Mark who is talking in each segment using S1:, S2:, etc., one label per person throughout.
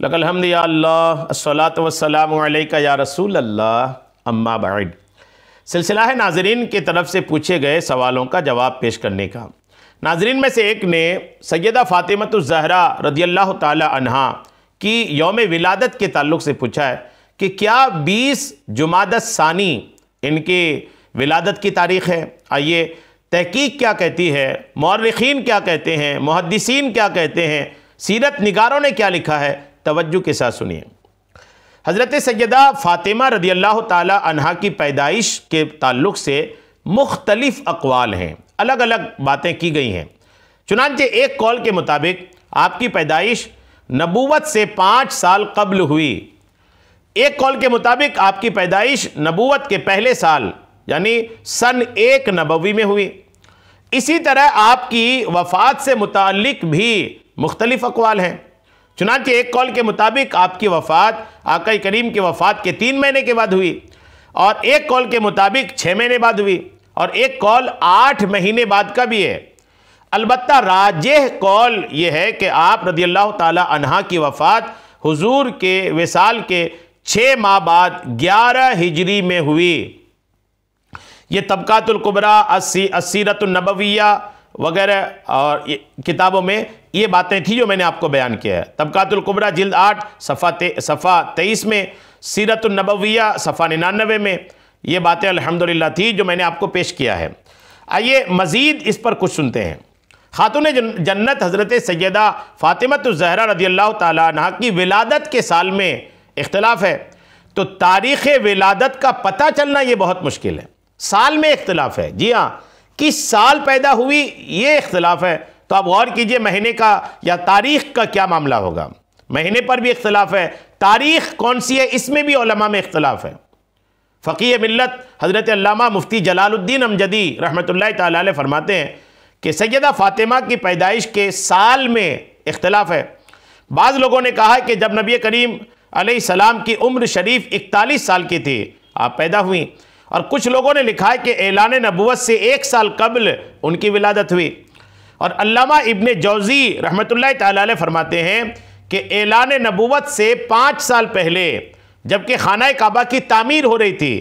S1: लकल हम्दु या अल्लाह अस्सलातु वस्सलामु अलैका या रसूल अल्लाह अम्मा बाद। सिलसिला है नाजरीन की तरफ से पूछे गए सवालों का जवाब पेश करने का। नाजरीन में से एक ने सैयदा फ़ातिमतुज़ ज़हरा रदियल्लाहु ताला अन्हा की यौम विलादत के ताल्लुक़ से पूछा है कि क्या 20 जुमादा सानी इनकी विलादत की तारीख़ है। आइए तहकीक क्या कहती है, मौर्रिखीन क्या कहते हैं, मुहद्दिसीन क्या कहते हैं, सीरत निगारों ने क्या लिखा है, तवज्जो के साथ सुनिए। हज़रत सैयदा फ़ातिमा रदियल्लाहु ताला अन्हा की पैदाइश के ताल्लुक़ से मुख्तलिफ़ अक़वाल हैं, अलग अलग बातें की गई हैं। चुनांचे एक कौल के मुताबिक आपकी पैदाइश नबूवत से 5 साल कब्ल हुई। एक कौल के मुताबिक आपकी पैदाइश नबूवत के पहले साल यानी सन 1 नबवी में हुई। इसी तरह आपकी वफ़ात से मुताल्लिक भी मुख्तलिफ़ अक़वाल हैं। चुनांचे एक कौल के मुताबिक आपकी वफ़ात आका करीम की वफ़ात के 3 महीने के बाद हुई, और एक कौल के मुताबिक 6 महीने बाद हुई, और एक कौल 8 महीने बाद का भी है। अलबत्ता राजेह कौल यह है कि आप रदियल्लाहु ताला अन्हा की वफ़ात हुजूर के विसाल के 6 माह बाद 11 हिजरी में हुई। ये तबकातुल कुबरा, अस्सीरतुन नबविया वगैरह और किताबों में ये बातें थी जो मैंने आपको बयान किया है। तबकातुल कुबरा जिल्द 8 सफ़ा 23 में, सीरतुन नबविया सफ़ा 99 में ये बातें अल्हम्दुलिल्लाह थी जो मैंने आपको पेश किया है। आइए मज़ीद इस पर कुछ सुनते हैं। खातून जन्नत हज़रत सैयदा फ़ातिमतुज़ ज़हरा रदियल्लाहु ताला अन्हा की विलादत के साल में इख्तिलाफ़ है, तो तारीख़ विलादत का पता चलना ये बहुत मुश्किल है। साल में इख्तिलाफ़ है, जी हाँ, किस साल पैदा हुई ये इख्तिलाफ़ है। तो आप गौर कीजिए महीने का या तारीख़ का क्या मामला होगा। महीने पर भी इख्तिलाफ़ है, तारीख़ कौन सी है इसमें भी उलमा में इख्तिलाफ़ है। फ़क़ीह मिल्लत हज़रत अल्लामा मुफ्ती जलालुद्दीन अमजदी रहमतुल्लाहि ताला अलैह फरमाते हैं कि सैयदा फ़ातिमा की पैदाइश के साल में इख्तिलाफ़ है। बाज़ लोगों ने कहा कि जब नबी करीम अलैहिस्सलाम की उम्र शरीफ 41 साल की थी आप पैदा हुई, और कुछ लोगों ने लिखा है कि ऐलान नबूवत से 1 साल कब्ल उनकी विलादत हुई। और अल्लामा इब्ने जौज़ी रहमतुल्लाहि ताला अलैह फरमाते हैं कि ऐलान नबूवत से 5 साल पहले जबकि खाना काबा की तामीर हो रही थी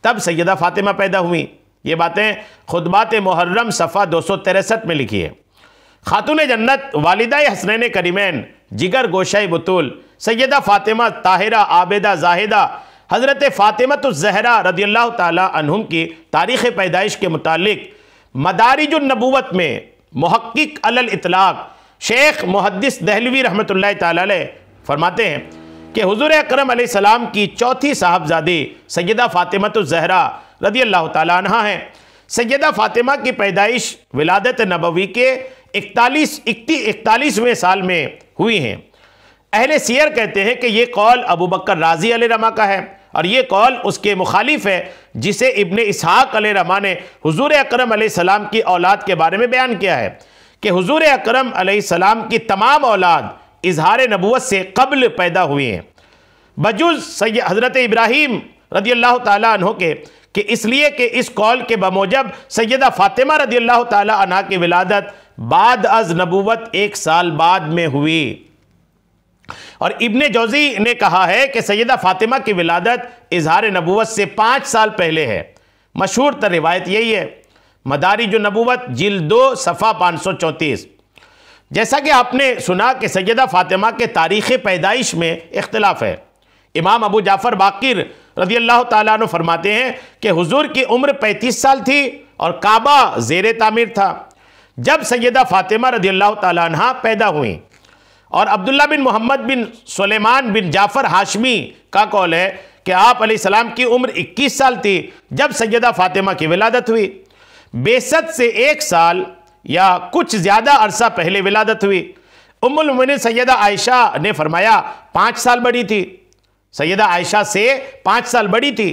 S1: तब सैयदा फ़ातिमा पैदा हुई। ये बातें खुतबात मुहर्रम सफ़ा 263 में लिखी है। खातून जन्नत वालिदाए हसनैन करीमैन जिगर गोशाई बुतूल सैयदा फ़ातिमा ताहिरा आबिदा जाहिदा हज़रत फ़ातिमतुज़ ज़हरा रदियल्लाहु ताला अन्हुम की तारीख़ पैदाइश के मुतालिक मदारिजुन नबूवत में मुहक्किक अलल इतलाक़ शेख मुहद्दिस दहलवी रहमतुल्लाहि ताला अलैह फरमाते हैं कि हुज़ूर अकरम अलैहिस्सलाम की चौथी साहबजादी सैयदा फ़ातिमतुज़ ज़हरा रदियल्लाहु ताला अन्हा हैं। सैयदा फ़ातिमा की पैदाइश विलादत नबवी के 41वें साल में हुई हैं। अहले सियर कहते हैं कि ये कौल अबू बकर राज़ी अलैहिर्रमा का है, और ये कौल उसके मुखालिफ है जिसे इब्ने इसहाक़ अलैहिर्रमा ने हुज़ूर अकरम अलैहिस्सलाम की औलाद के बारे में बयान किया है कि हुज़ूर अकरम अलैहिस्सलाम की तमाम औलाद इजहार नबूवत से कब्ल पैदा हुई हैं बजुज़ हज़रत इब्राहीम रदियल्लाहु ताला अन्हु के, कि इसलिए कि इस कौल के बमूजब सैयदा फ़ातिमा रदियल्लाहु ताला अन्हा की विलादत बाद अज़ नबूवत 1 साल बाद में हुई। और इब्ने जौज़ी ने कहा है कि सैयदा फ़ातिमा की विलादत इजहार नबूवत से 5 साल पहले है। मशहूर तर रिवायत यही है, मदारिज नबूवत जिल्द 2 सफ़ा 534। जैसा कि आपने सुना कि सैयदा फ़ातिमा के तारीख़ पैदाइश में इख्तिलाफ़ है। इमाम अबू जाफ़र बाक़िर रदियल्लाहु ताला अन्हु फरमाते हैं कि हुज़ूर की उम्र 35 साल थी और काबा ज़ेर तामीर था जब सैयदा फ़ातिमा रदियल्लाहु ताला अन्हा पैदा हुई। और अब्दुल्ला बिन मोहम्मद बिन सुलेमान बिन जाफ़र हाशमी का कौल है कि आप अलैहिस्सलाम की उम्र 21 साल थी जब सैयदा फ़ातिमा की विलादत हुई। बेसत से 1 साल या कुछ ज़्यादा अरसा पहले विलादत हुई। उम्मुल मोमिनीन सैयदा आयशा ने फरमाया 5 साल बड़ी थी, सैयदा आयशा से 5 साल बड़ी थी।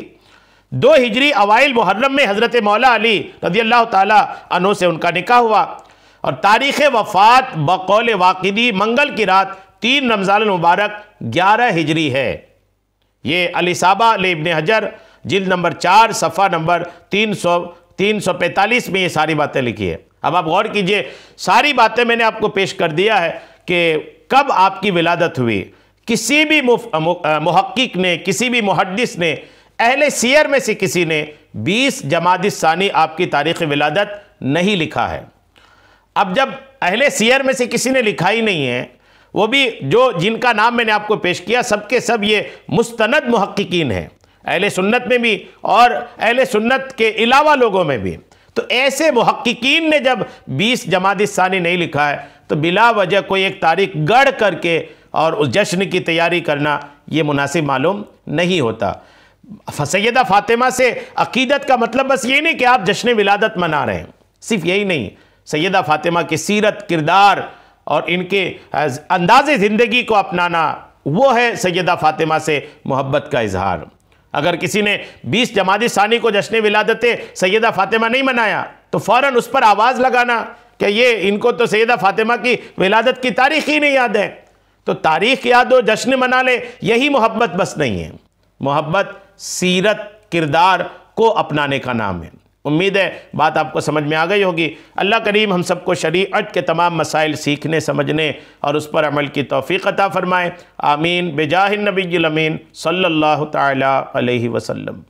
S1: 2 हिजरी अवाइल मुहर्रम में हज़रत मौला अली रदियल्लाहु ताला अन्हु से उनका निकाह हुआ, और तारीख़ वफ़ात बकौल वाक़िदी मंगल की रात 3 रमज़ान मुबारक 11 हिजरी है। ये अल-इसाबा इब्ने हजर जिल्द नंबर 4 सफ़ा नंबर 345 में ये सारी बातें लिखी है। अब आप गौर कीजिए, सारी बातें मैंने आपको पेश कर दिया है कि कब आपकी विलादत हुई, किसी भी मुहक्किक ने, किसी भी मुहद्दिस ने, अहले सियर में से किसी ने 20 जमादी सानी आपकी तारीख़ विलादत नहीं लिखा है। अब जब अहले सियर में से किसी ने लिखा ही नहीं है, वो भी जो जिनका नाम मैंने आपको पेश किया, सबके सब ये मुस्तनद मुहक्किकीन हैं, अहले सुन्नत में भी और अहले सुन्नत के अलावा लोगों में भी। तो ऐसे मुहक्किकीन ने जब 20 जमादी सानी नहीं लिखा है, तो बिला वजह कोई एक तारीख गढ़ करके और उस जश्न की तैयारी करना ये मुनासिब मालूम नहीं होता। सैयदा फ़ातिमा से अकीदत का मतलब बस ये नहीं कि आप जश्न विलादत मना रहे हैं, सिर्फ यही नहीं, सैयदा फ़ातिमा की सीरत, किरदार और इनके अंदाज़े ज़िंदगी को अपनाना, वो है सैयदा फ़ातिमा से मोहब्बत का इजहार। अगर किसी ने 20 जमादी सानी को जश्न विलादत सैयदा फ़ातिमा नहीं मनाया, तो फ़ौरन उस पर आवाज़ लगाना कि ये इनको तो सैयदा फ़ातिमा की विलादत की तारीख़ ही नहीं याद है। तो तारीख़ याद हो, जश्न मना ले, यही मोहब्बत बस नहीं है। मोहब्बत सीरत, किरदार को अपनाने का नाम है। उम्मीद है बात आपको समझ में आ गई होगी। अल्लाह करीम हम सबको शरीअत के तमाम मसाइल सीखने, समझने और उस पर अमल की तौफ़ीक़ अता फ़रमाए। आमीन। बिजाहिन नबिय्यिल अमीन सल्लल्लाहु तआला अलैहि वसल्लम।